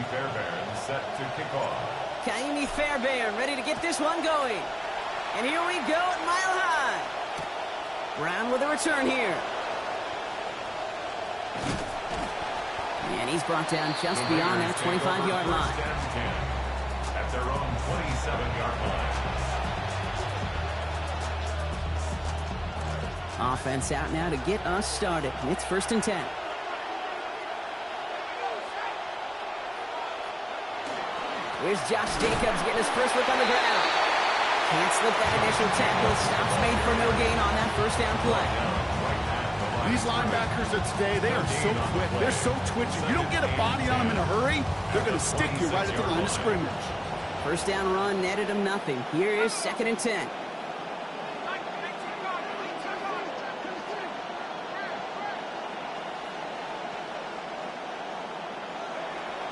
Fairbairn set to kick off. Kaimi Fairbairn ready to get this one going. And here we go at Mile High. Brown with a return here. And he's brought down just beyond that 25-yard line. At their own 27-yard line. Offense out now to get us started. It's 1st and 10. Here's Josh Jacobs getting his first look on the ground. Can't slip that initial tackle. Stops made for no gain on that first down play. These linebackers of today, they are so quick. They're so twitchy. You don't get a body on them in a hurry, they're going to stick you right at the line of scrimmage. First down run netted him nothing. Here is 2nd and 10.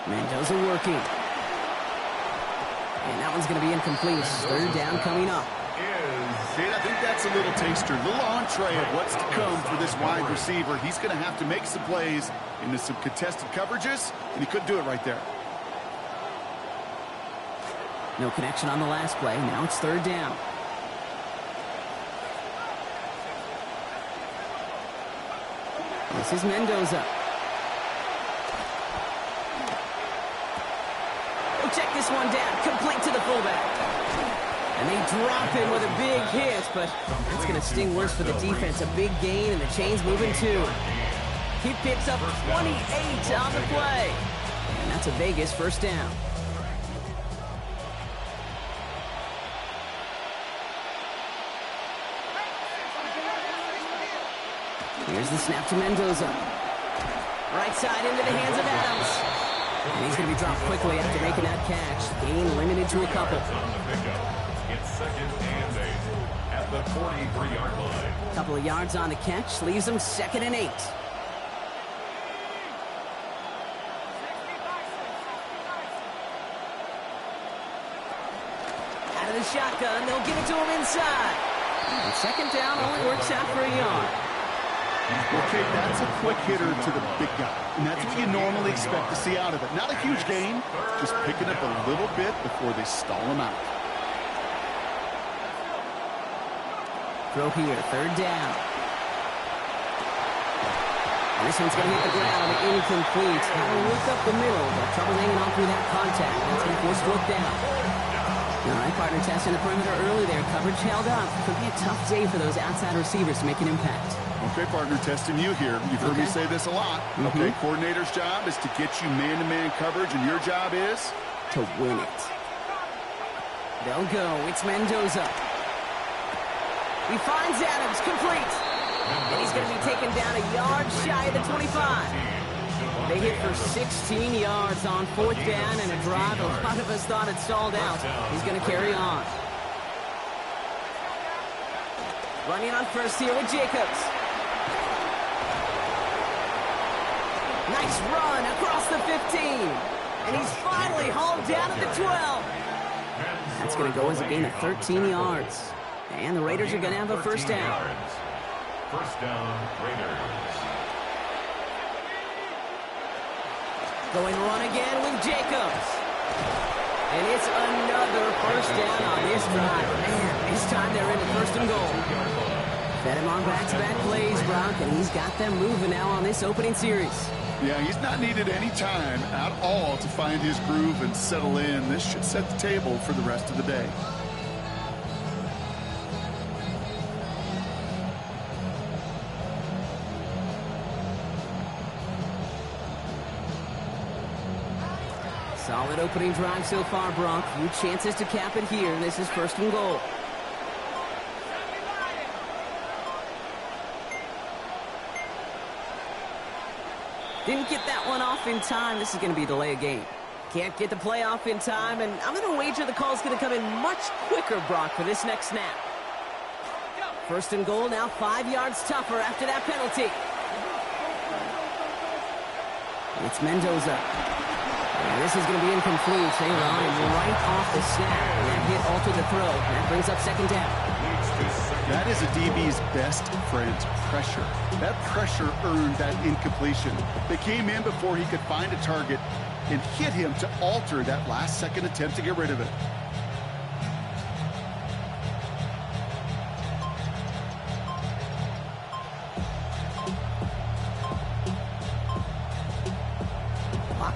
Mendoza working. And that one's going to be incomplete. Third down coming up. Jade, I think that's a little taster, a little entree of what's to come for this wide receiver. He's going to have to make some plays into some contested coverages, and he couldn't do it right there. No connection on the last play. Now it's 3rd down. This is Mendoza. Oh, check this one down. Complete to the fullback. And they drop him with a big hit, but it's going to sting worse for the defense. A big gain, and the chain's moving too. He picks up 28 on the play. And that's a Vegas first down. Here's the snap to Mendoza. Right side into the hands of Adams. And he's going to be dropped quickly after making that catch. Gain limited to a couple. It's 2nd and 8 at the 43-yard line. Couple of yards on the catch. Leaves them 2nd and 8. Out of the shotgun. They'll give it to him inside. And second down only works out for a yard. Okay, that's a quick hitter to the big guy. And that's what you normally expect to see out of it. Not a huge gain, just picking up a little bit before they stall him out. Throw here, third down. And this one's going to hit the ground, incomplete. Had to look up the middle, but trouble hanging on through that contact. That's going to force fourth down. All right, partner testing the perimeter early there. Coverage held up. Could be a tough day for those outside receivers to make an impact. Okay, partner, testing you here. You've heard me say this a lot. Okay, coordinator's job is to get you man-to-man coverage, and your job is? To win it. They'll go. It's Mendoza. He finds Adams, complete. And he's going to be taken down a yard shy of the 25. They hit for 16 yards on fourth down and a drive a lot of us thought had stalled out. He's going to carry on. Running on first here with Jacobs. Nice run across the 15. And he's finally hauled down at the 12. That's going to go as a gain of 13 yards. And the Raiders are going to have a first down. First down, Raiders. Going run again with Jacobs. And it's another first down on this drive. Man, this time they're in the first and goal. Fed him on back-to-back plays, Brock, and he's got them moving now on this opening series. Yeah, he's not needed any time at all to find his groove and settle in. This should set the table for the rest of the day. Solid opening drive so far, Brock. Few chances to cap it here. This is first and goal. Didn't get that one off in time. This is going to be a delay of game. Can't get the play off in time, and I'm going to wager the call's going to come in much quicker, Brock, for this next snap. First and goal, now 5 yards tougher after that penalty. It's Mendoza. And this is going to be incomplete. They line right off the snap. And that hit altered the throw. That brings up second down. That is a DB's best friend, pressure. That pressure earned that incompletion. They came in before he could find a target and hit him to alter that last-second attempt to get rid of it.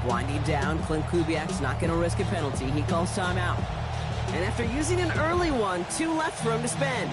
Winding down, Clint Kubiak's not going to risk a penalty. He calls timeout. And after using an early one, 2 left for him to spend.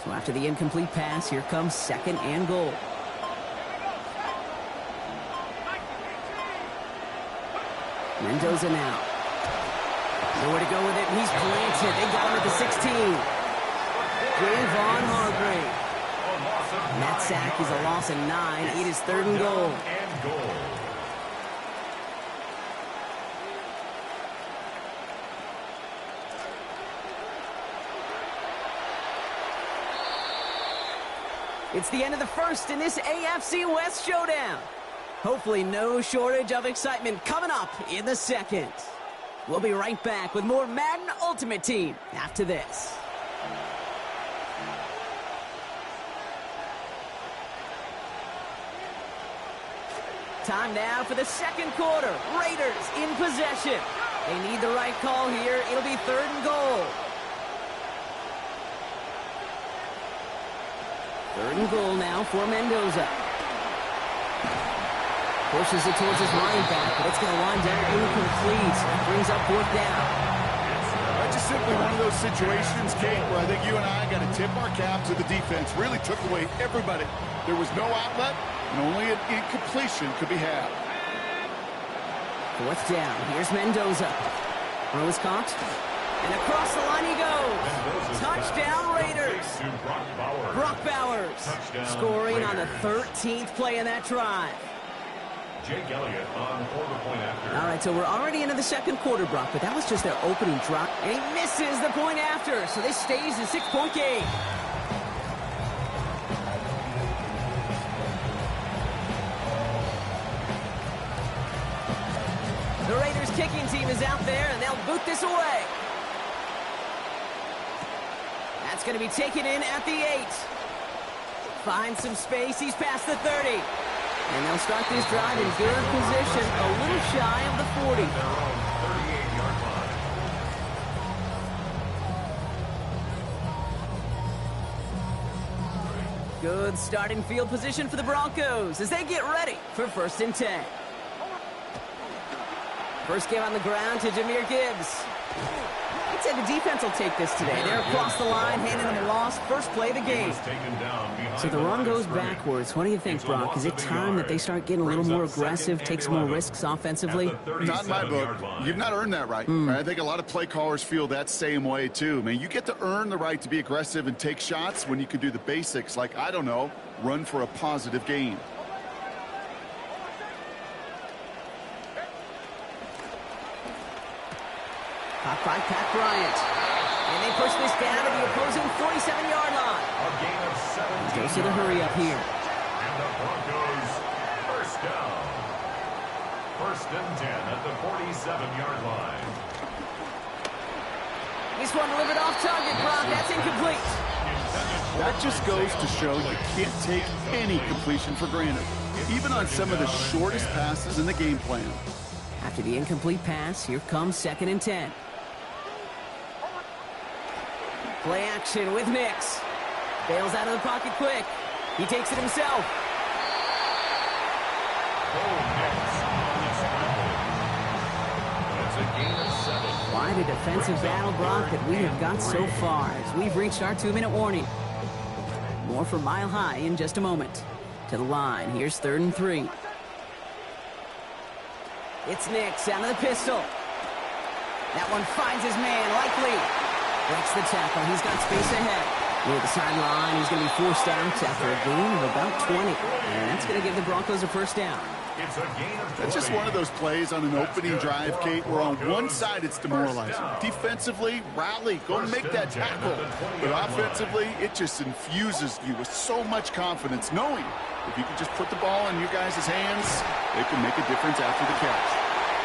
So after the incomplete pass, here comes second and goal. Mendoza now. Nowhere to go with it. He's planted. They got him at the 16. Javon Hargrave. And that sack is a loss of 9. It is third and goal. It's the end of the first in this AFC West showdown. Hopefully no shortage of excitement coming up in the second. We'll be right back with more Madden Ultimate Team after this. Time now for the second quarter. Raiders in possession. They need the right call here. It'll be third and goal. Third and goal now for Mendoza. Pushes it towards his running back, but it's going to wind down incomplete. Brings up fourth down. That's just simply one of those situations, Kate, where I think you and I got to tip our cap to the defense. Really took away everybody. There was no outlet, and only an incompletion could be had. Fourth down. Here's Mendoza. Throw is caught. And across the line he goes. Touchdown Raiders. Brock Bowers scoring on the 13th play in that drive. Jake Elliott on for the point after. All right, so we're already into the second quarter, Brock, but that was just their opening drive. And he misses the point after, so this stays a 6-point game. The Raiders kicking team is out there, and they'll boot this away. That's going to be taken in at the 8. Finds some space. He's past the 30. And they'll start this drive in good position, a little shy of the 40. Their own 38-yard line. Good starting field position for the Broncos as they get ready for 1st and 10. First game on the ground to Jahmyr Gibbs. I'd say the defense will take this today. They're across the line, handing them a loss. First play of the game. So the run goes backwards. What do you think, Brock? Is it time that they start getting a little more aggressive, take some more risks offensively? Not in my book. You've not earned that right. I think a lot of play callers feel that same way, too. Man, you get to earn the right to be aggressive and take shots when you can do the basics, like, I don't know, run for a positive gain. Caught by Pat Bryant. And they push this down to the opposing 47-yard line. A gain of 17. Goes to the hurry up here. And the Broncos first down. 1st and 10 at the 47-yard line. This one delivered off target, Brock. That's incomplete. That just goes to show you can't take any completion for granted, even on some of the shortest passes in the game plan. After the incomplete pass, here comes 2nd and 10. Play action with Nix. Bails out of the pocket quick. He takes it himself. That's a gain of 7. Quite a defensive battle, Brock, that we have got so far as we've reached our 2-minute warning. More from Mile High in just a moment. To the line, here's 3rd and 3. It's Nix out of the pistol. That one finds his man, likely. Breaks the tackle. He's got space ahead. Near the sideline, he's going to be forced out after a gain of about 20. And that's going to give the Broncos a 1st down. It's a gain of 20. That's just one of those plays on an opening drive, Kate, where on one side it's demoralizing. Defensively, rally, go make that tackle. But offensively, it just infuses you with so much confidence, knowing if you can just put the ball in your guys' hands, they can make a difference after the catch.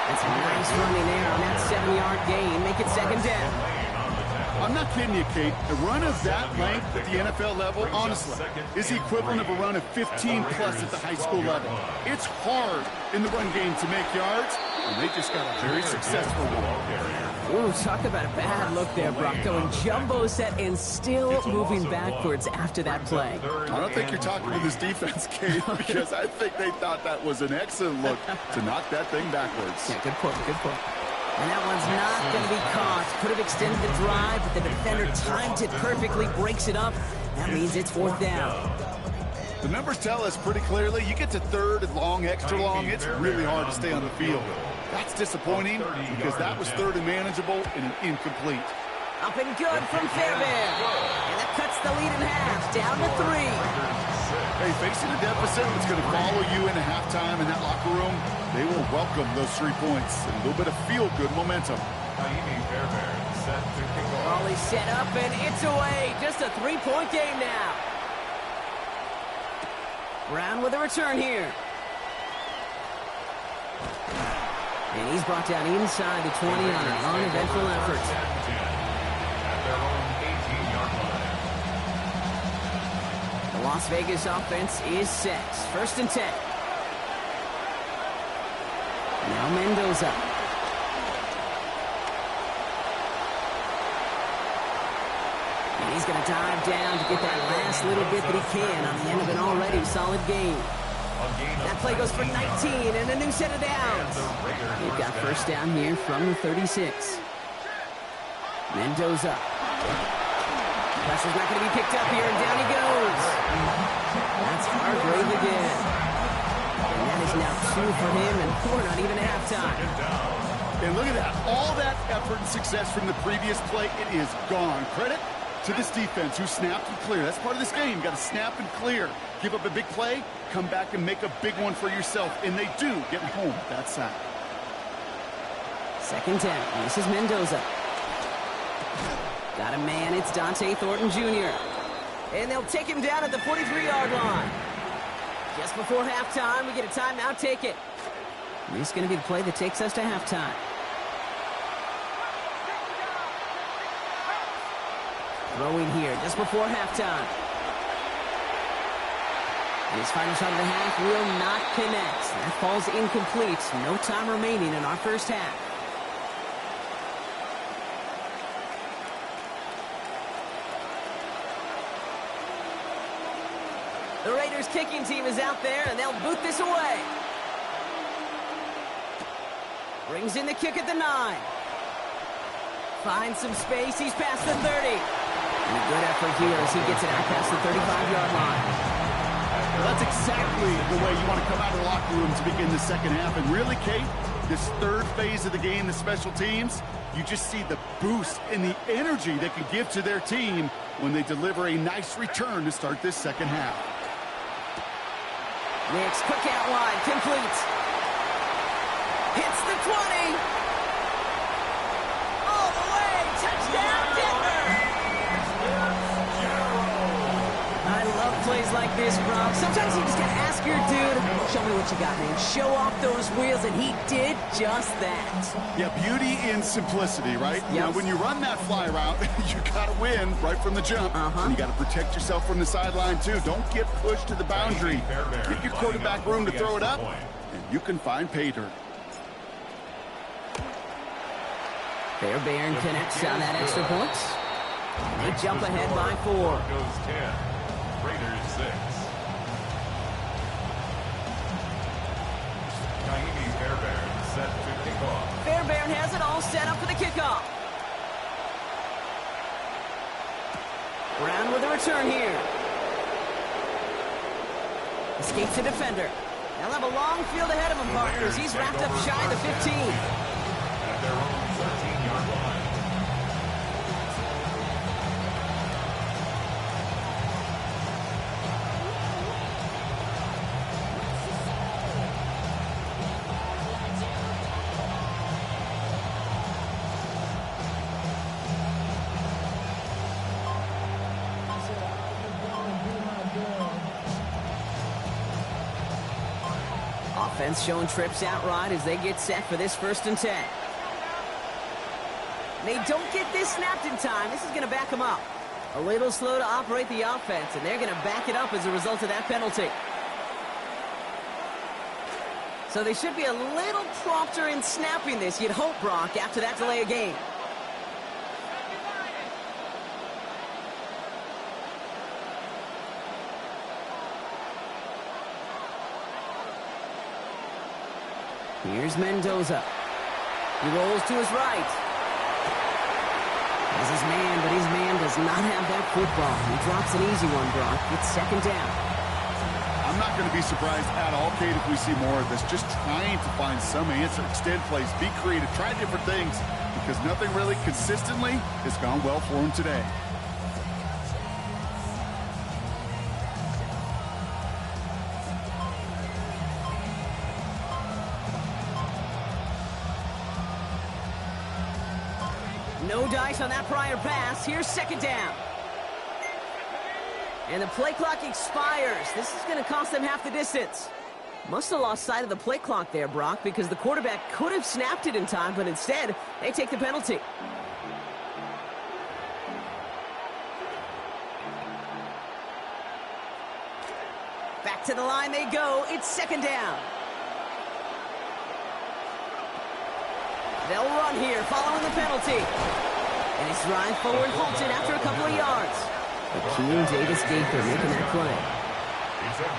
That's a nice running there on that 7-yard gain. Make it 2nd down. I'm not kidding you, Kate. A run of that length at the NFL level, honestly, is the equivalent of a run of 15-plus at the high school level. It's hard in the run game to make yards, and they just got a very successful one. Ooh, talk about a bad look there, Brock. Going jumbo set and still moving backwards after that play. I don't think you're talking to this defense, Kate, because I think they thought that was an excellent look to knock that thing backwards. Yeah, good point, good point. And that one's not going to be caught. Could have extended the drive, but the defender timed it perfectly, breaks it up. That means it's 4th down. The numbers tell us pretty clearly, you get to 3rd and long, extra long, it's really hard to stay on the field. That's disappointing because that was 3rd and manageable and an incomplete. Up and good from Fairbairn. And that cuts the lead in half, down to 3. Hey, facing a deficit that's going to follow you into halftime in that locker room, they will welcome those 3 points and a little bit of feel-good momentum. Set to kick off. Ball is set up, and it's away. Just a 3-point game now. Brown with a return here. And he's brought down inside the 20 on an uneventful effort. At their own 18-yard line. The Las Vegas offense is set. 1st and 10. Now Mendoza. And he's going to dive down to get that last little bit that he can on the end of an already solid game. That play goes for 19 and a new set of downs. They've got 1st down here from the 36. Mendoza. Pressure's not going to be picked up here, and down he goes. That's Hargrave again. And that is now 2 for him, and 4 not even at halftime. And look at that. All that effort and success from the previous play, it is gone. Credit to this defense who snapped and cleared. That's part of this game. You got to snap and clear. Give up a big play, come back and make a big one for yourself. And they do get home with that sack. 2nd down. This is Mendoza. Got a man. It's Dante Thornton Jr. And they'll take him down at the 43-yard line. Just before halftime, we get a timeout. Take it. And this is going to be the play that takes us to halftime. Throwing here just before halftime. And his final shot of the half will not connect. That falls incomplete. No time remaining in our first half. The Raiders kicking team is out there, and they'll boot this away. Brings in the kick at the 9. Finds some space. He's past the 30. And a good effort here as he gets it out past the 35-yard line. Well, that's exactly the way you want to come out of the locker room to begin the second half. And really, Kate, this third phase of the game, the special teams, you just see the boost and the energy they can give to their team when they deliver a nice return to start this second half. Wicks, quick out wide, complete. Hits the 20. All the way, touchdown Denver. I love plays like this, Brock. Sometimes you just gotta ask your dude, show me what you got, man. Show off those wheels, and he did just that. Yeah, beauty in simplicity, right? Yep. You know, when you run that fly route, you gotta win right from the jump. And you gotta protect yourself from the sideline, too. Don't get pushed to the boundary. Give your quarterback room to throw it up, and you can find pay dirt. Fairbairn connects on that extra point. They jump ahead by 4. Goes 10. Raiders 6. Naimi Fairbairn set to kick off. Fairbairn has it all set up for the kickoff. Brown with a return here. Escapes the defender. They'll have a long field ahead of him, partners. He's wrapped up shy of the 15. At their own 13-yard line. Offense showing trips outright as they get set for this 1st and 10. They don't get this snapped in time. This is going to back them up. A little slow to operate the offense, and they're going to back it up as a result of that penalty. So they should be a little prompter in snapping this, you'd hope, Brock, after that delay of game. Here's Mendoza. He rolls to his right. Has his man, but his man does not have that football. He drops an easy one, Brock. It's 2nd down. I'm not going to be surprised at all, Kate, if we see more of this. Just trying to find some answer, extend plays, be creative, try different things, because nothing really consistently has gone well for him today. No dice on that prior pass. Here's 2nd down. And the play clock expires. This is going to cost them half the distance. Must have lost sight of the play clock there, Brock, because the quarterback could have snapped it in time, but instead, they take the penalty. Back to the line they go. It's 2nd down. They'll run here following the penalty. And it's drive forward halted after a couple of yards. Akeem Davis-Gaither making that play.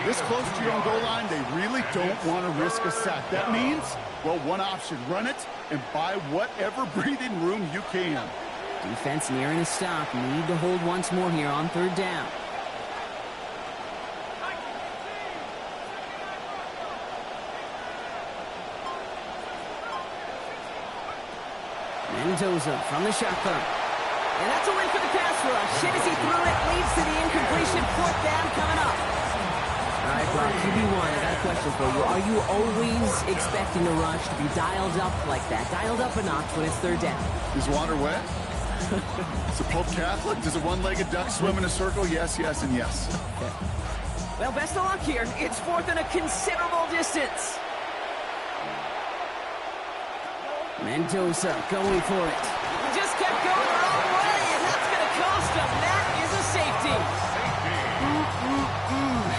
This close to your own goal line, they really don't want to risk a sack. That means, well, one option, run it and buy whatever breathing room you can. Defense nearing a stop. Need to hold once more here on 3rd down. Mendoza from the shotgun. And that's a win for the pass rush. Hit as he threw it, leads to the incompletion. 4th down coming up. All right, Brock, QB1, I got a question for you. Are you always expecting the rush to be dialed up like that? Dialed up a notch when it's 3rd down? Is water wet? Is it Pope Catholic? Does a one-legged duck swim in a circle? Yes, yes, and yes. Okay. Well, best of luck here. It's 4th and a considerable distance. Mendoza going for it. Just kept going the wrong way, and that's going to cost him. That is a safety.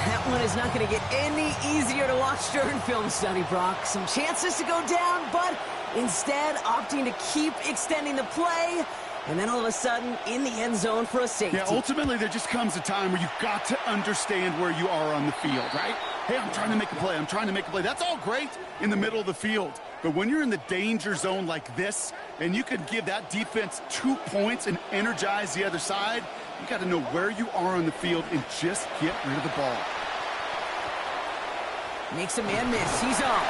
That one is not going to get any easier to watch during film study, Brock. Some chances to go down, but instead opting to keep extending the play. And then all of a sudden, in the end zone for a safety. Yeah, ultimately, there just comes a time where you've got to understand where you are on the field, right? Hey, I'm trying to make a play. I'm trying to make a play. That's all great in the middle of the field. But when you're in the danger zone like this, and you can give that defense 2 points and energize the other side, you got to know where you are on the field and just get rid of the ball. Makes a man miss. He's off.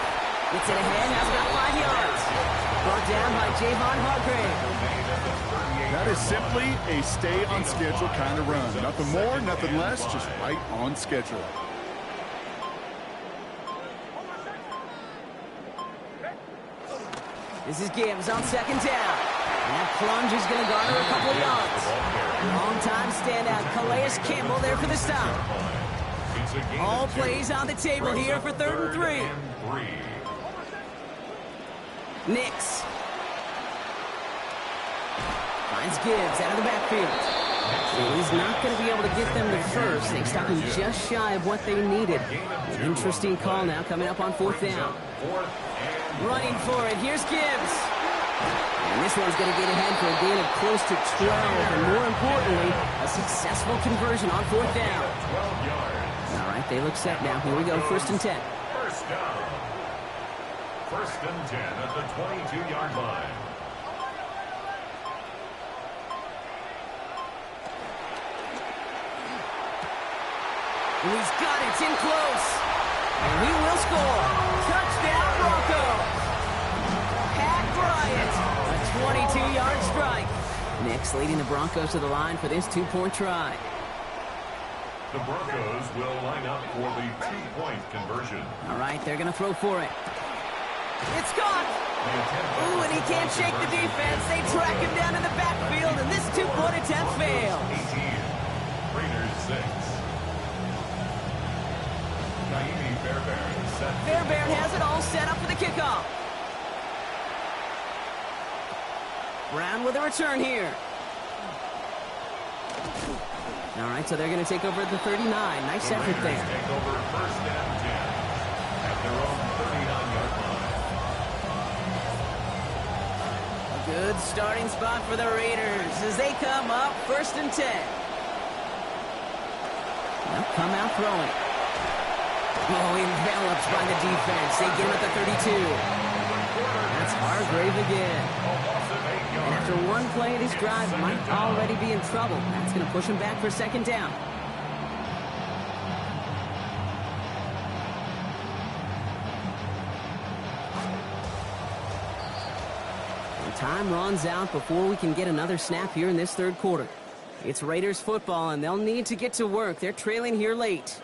Gets it ahead. Has about 5 yards. Brought down by Javon Hargrave. That is simply a stay-on-schedule kind of run. Nothing more, nothing less, just right on schedule. This is Gibbs on 2nd down. And that plunge is going to garner a couple of yards. Long-time standout Calais Campbell there for the stop. All plays on the table here for 3rd and 3. Nix. Finds Gibbs out of the backfield. Well, he's not going to be able to get them to first. They stopped him just shy of what they needed. An interesting call now coming up on 4th down. Running for it. Here's Gibbs. And this one's going to get ahead for a gain of close to 12. And more importantly, a successful conversion on 4th down. All right, they look set now. Here we go. 1st and 10. First down. 1st and 10 at the 22-yard line. And he's got it. It's in close. And he will score. Touchdown, Broncos. Pat Bryant. A 22-yard strike. Nix leading the Broncos to the line for this 2-point try. The Broncos will line up for the 2-point conversion. All right, they're going to throw for it. It's gone. Ooh, and he can't shake the defense. They track him down in the backfield, and this 2-point attempt fails. 18. Raiders 6. Fairbairn has it all set up for the kickoff. Brown with a return here. All right, so they're going to take over at the 39. Nice effort there. Take over 1st and 10 at their own 39-yard line. A good starting spot for the Raiders as they come up 1st and 10. They'll come out throwing. Oh, enveloped by the defense. They get him at the 32. That's Hargrave again. And after one play, this drive might already be in trouble. That's going to push him back for 2nd down. And time runs out before we can get another snap here in this 3rd quarter. It's Raiders football, and they'll need to get to work. They're trailing here late.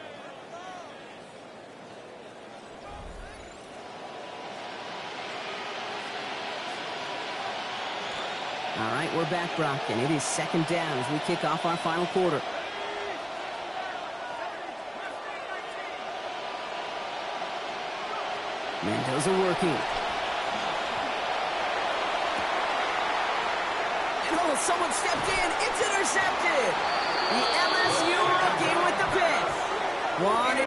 All right, we're back, Brock, and it is 2nd down as we kick off our final quarter. Mendoza working. And oh, someone stepped in. It's intercepted. The LSU rookie with the pick. One.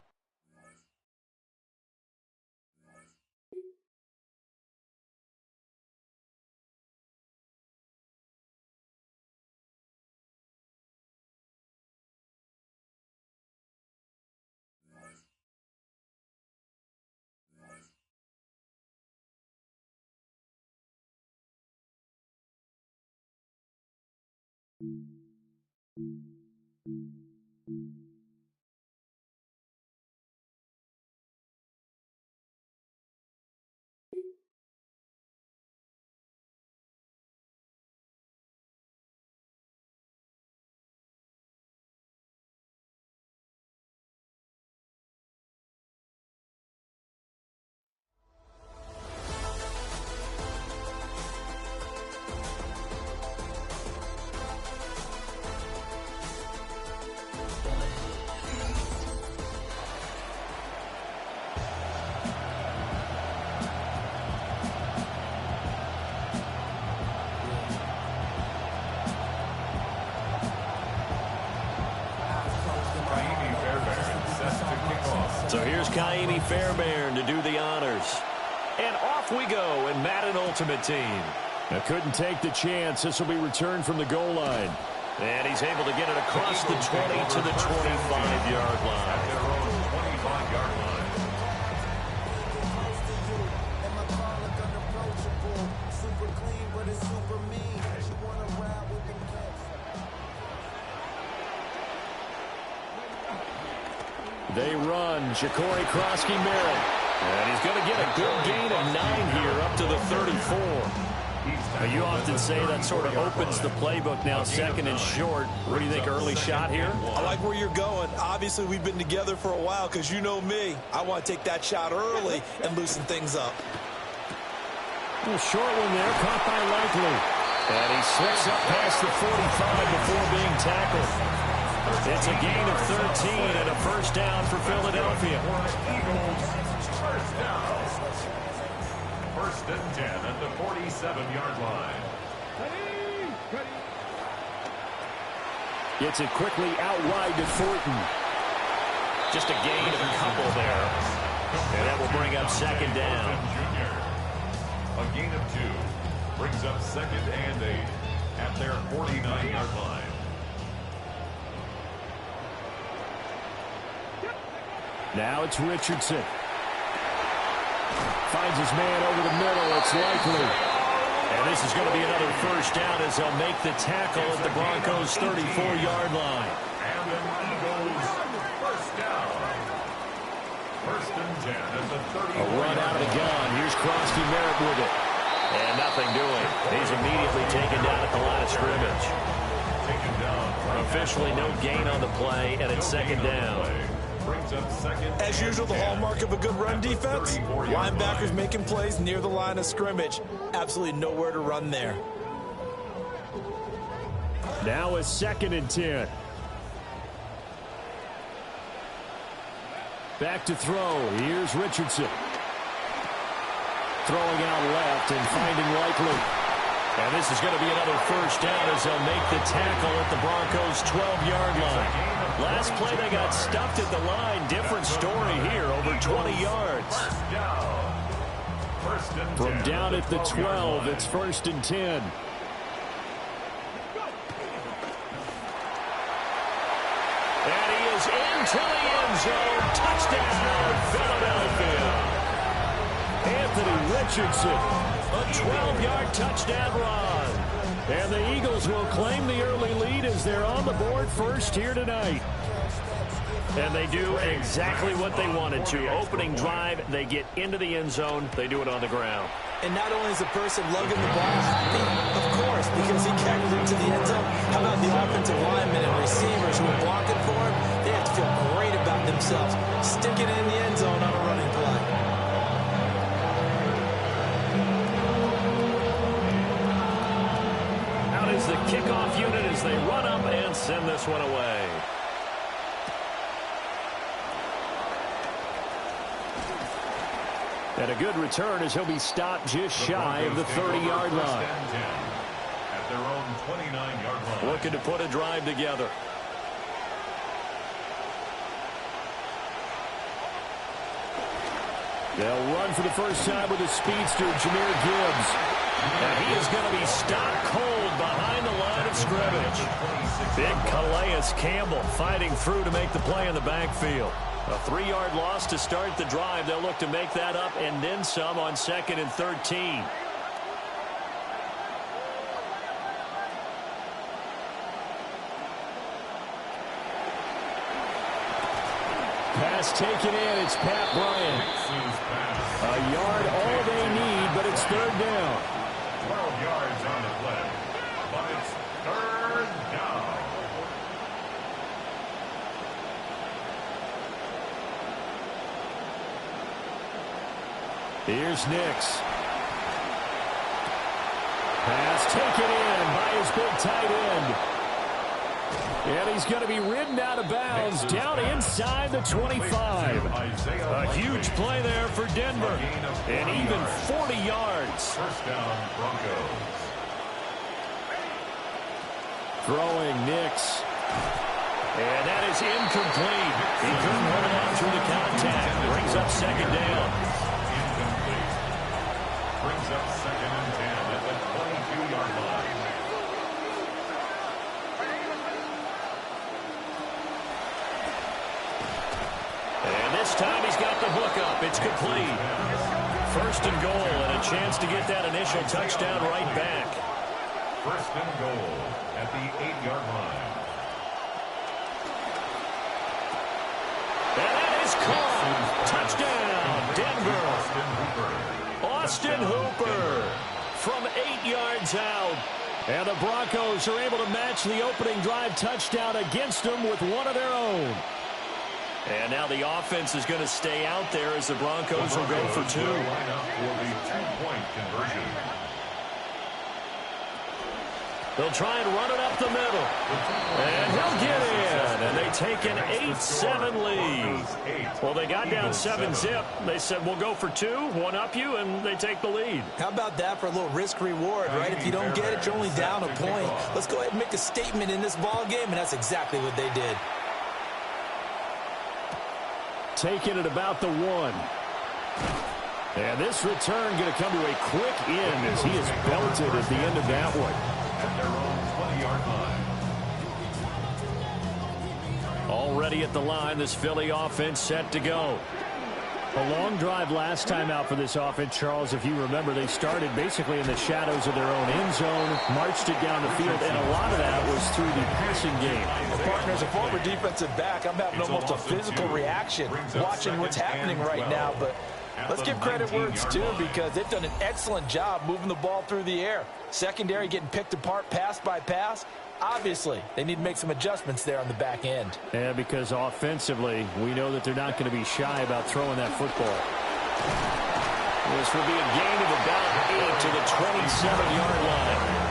Kaimi Fairbairn to do the honors. And off we go in Madden Ultimate Team. I couldn't take the chance. This will be returned from the goal line. And he's able to get it across the 20 to the 25-yard line. At their own 25-yard line. They run. Ja'Cory Krosky-Merritt. And he's going to get a good gain of 9 here up to the 34. You often say that sort of opens the playbook now, second and short. What do you think, early shot here? I like where you're going. Obviously, we've been together for a while because you know me. I want to take that shot early and loosen things up. A little short one there, caught by Likely. And he slips up past the 45 before being tackled. It's a gain of 13 and a first down for Philadelphia. Eagles, first down. First and 10 at the 47-yard line. Gets it quickly out wide to Thornton. Just a gain of a couple there. And that will bring up second down. A gain of 2 brings up second and 8 at their 49-yard line. Now it's Richardson. Finds his man over the middle. It's Likely. And this is going to be another first down as they'll make the tackle at the Broncos' 34-yard line. And the Eagles, first down. First and 10 at the 30. A run out of the gun. Here's Krosky-Merritt with it. And nothing doing. He's immediately taken down at the line of scrimmage. Taken down. Officially no gain on the play, and it's second down. As usual, the hallmark of a good run defense, linebackers making plays near the line of scrimmage. Absolutely nowhere to run there. Now it's second and 10. Back to throw. Here's Richardson. Throwing out left and finding Likely. And this is going to be another first down as they'll make the tackle at the Broncos' 12-yard line. Last play they got stuffed at the line. Different story here, over 20 yards. From down at the 12, it's first and 10. And he is into the end zone. Touchdown, Philadelphia. Anthony Richardson. A 12-yard touchdown run. And the Eagles will claim the early lead as they're on the board first here tonight. And they do exactly what they wanted to. Opening drive, they get into the end zone. They do it on the ground. And not only is the person lugging the ball happy, of course, because he carries it to the end zone. How about the offensive linemen and receivers who are blocking for him? They have to feel great about themselves, sticking it in the end zone on a running play. Is the kickoff unit as they run up and send this one away. And a good return as he'll be stopped just shy of the 30-yard line. At their own 29-yard line. Looking to put a drive together. They'll run for the first time with a speedster, Jahmyr Gibbs. And he is going to be stopped cold behind the line of scrimmage. Big Calais Campbell fighting through to make the play in the backfield. A 3-yard loss to start the drive. They'll look to make that up and then some on second and 13. Pass taken in. It's Pat Bryant. A yard all they need, but it's third down. 12 yards on the play, but it's third down. Here's Nix. Pass taken in by his big tight end. And he's going to be ridden out of bounds down inside the 25. A huge play there for Denver. And even 40 yards. First down, Broncos. Throwing Nix. And that is incomplete. He couldn't hold on through the contact. Brings up second down. Incomplete. Brings up 2nd and 10 at the 22-yard line. And this time he's got the hook up. It's complete. 1st and goal, and a chance to get that initial touchdown right back. 1st and goal at the 8-yard line. And that is caught. Touchdown, Denver. Austin Hooper from 8 yards out. And the Broncos are able to match the opening drive touchdown against them with one of their own. And now the offense is going to stay out there as the Broncos will go for 2. Line up for the 2-point conversion. They'll try and run it up the middle. And he'll get in. And they take an 8-7 lead. Well, they got down 7-zip. They said, we'll go for 2, one up you, and they take the lead. How about that for a little risk-reward, right? If you don't get it, you're only down a point. Let's go ahead and make a statement in this ball game, and that's exactly what they did. Taking it about the 1. And this return going to come to a quick end as he is belted at the end of that one. At their own 20-yard line. Already at the line, this Philly offense set to go. A long drive last time out for this offense, Charles. If you remember, they started basically in the shadows of their own end zone, marched it down the field, and a lot of that was through the passing game. Well, partner, as a former defensive back, I'm having almost a physical reaction watching what's happening right now. But let's give credit where it's due, because they've done an excellent job moving the ball through the air. Secondary getting picked apart pass by pass. Obviously, they need to make some adjustments there on the back end. Yeah, because offensively, we know that they're not going to be shy about throwing that football. This will be a gain of about 8 to the 27-yard line.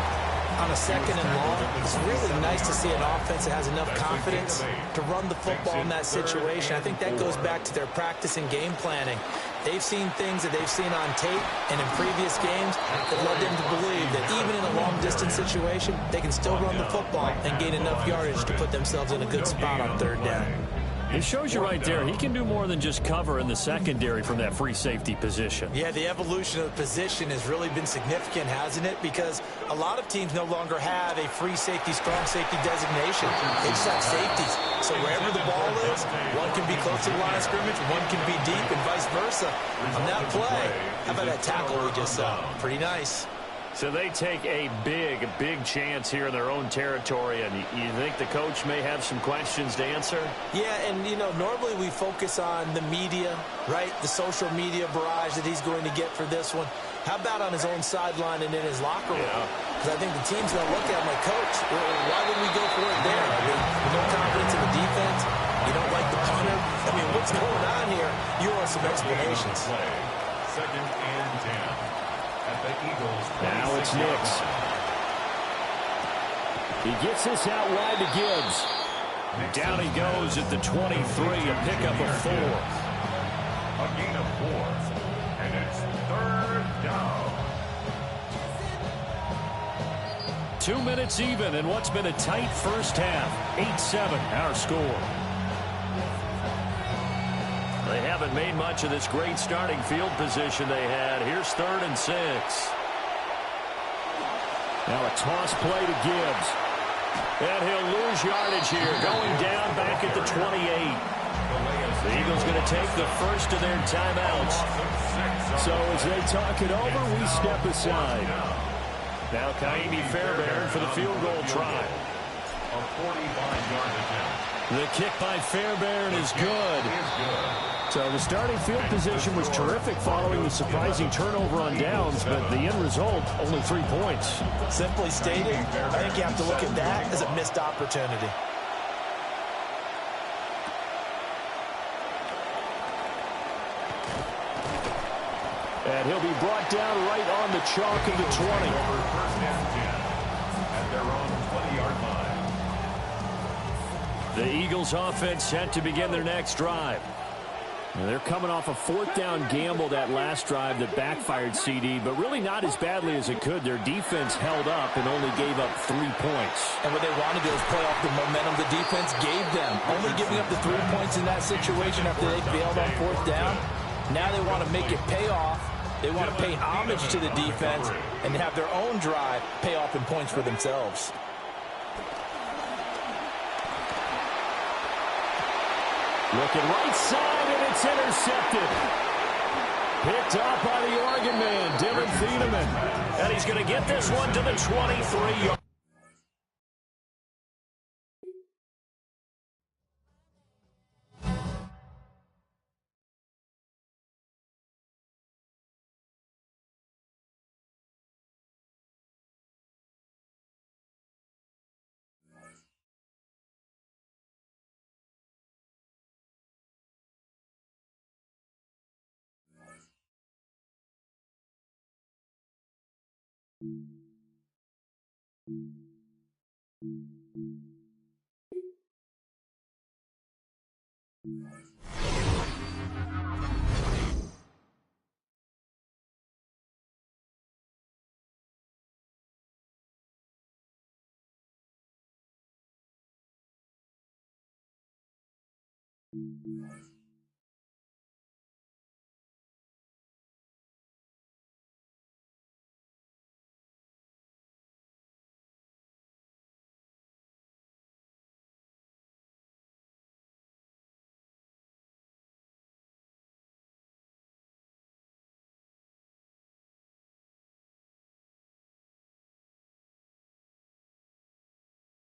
On a 2nd and long, it's really nice to see an offense that has enough confidence to run the football in that situation. I think that goes back to their practice and game planning. They've seen things that they've seen on tape and in previous games that led them to believe that even in a long-distance situation, they can still run the football and gain enough yardage to put themselves in a good spot on 3rd down. It shows you right there, he can do more than just cover in the secondary from that free safety position. Yeah, the evolution of the position has really been significant, hasn't it? Because a lot of teams no longer have a free safety, strong safety designation. They just have safeties. So wherever the ball is, one can be close to the line of scrimmage, one can be deep, and vice versa. On that play, how about that tackle we just saw? Pretty nice. So they take a big chance here in their own territory, and you think the coach may have some questions to answer? Yeah, and, you know, normally we focus on the media, right? The social media barrage that he's going to get for this one. How about on his own sideline and in his locker room? Because I think the team's going to look at him like, Coach, why would we go for it there? I mean, no confidence in the defense. You don't like the punter. I mean, what's going on here? You want some explanations. 2nd and 10. At the Eagles. Now it's Nix. He gets this out wide to Gibbs. Down he goes at the 23, a pickup of 4. A gain of 4. And it's 3rd down. 2 minutes even in what's been a tight first half. 8-7 our score. They haven't made much of this great starting field position they had. Here's 3rd and 6. Now a toss play to Gibbs. And he'll lose yardage here. Going down back at the 28. The Eagles going to take the first of their timeouts. So as they talk it over, we step aside. Now Kaimi Fairbairn for the field goal try. A 45-yard attempt. The kick by Fairbairn is good. So the starting field position was terrific following the surprising turnover on downs, but the end result, only 3 points. Simply stated, I think you have to look at that as a missed opportunity. And he'll be brought down right on the chalk of the 20. 1st and 10 at their own 20-yard line. The Eagles offense set to begin their next drive. And they're coming off a fourth down gamble that last drive that backfired, CD, but really not as badly as it could. Their defense held up and only gave up 3 points. And what they wanted to do is play off the momentum the defense gave them. Only giving up the 3 points in that situation after they failed on fourth down. Now they want to make it pay off. They want to pay homage to the defense and have their own drive pay off in points for themselves. Looking right side, and it's intercepted. Picked up by the Oregon man, Dylan Thieneman. And he's going to get this one to the 23-yard.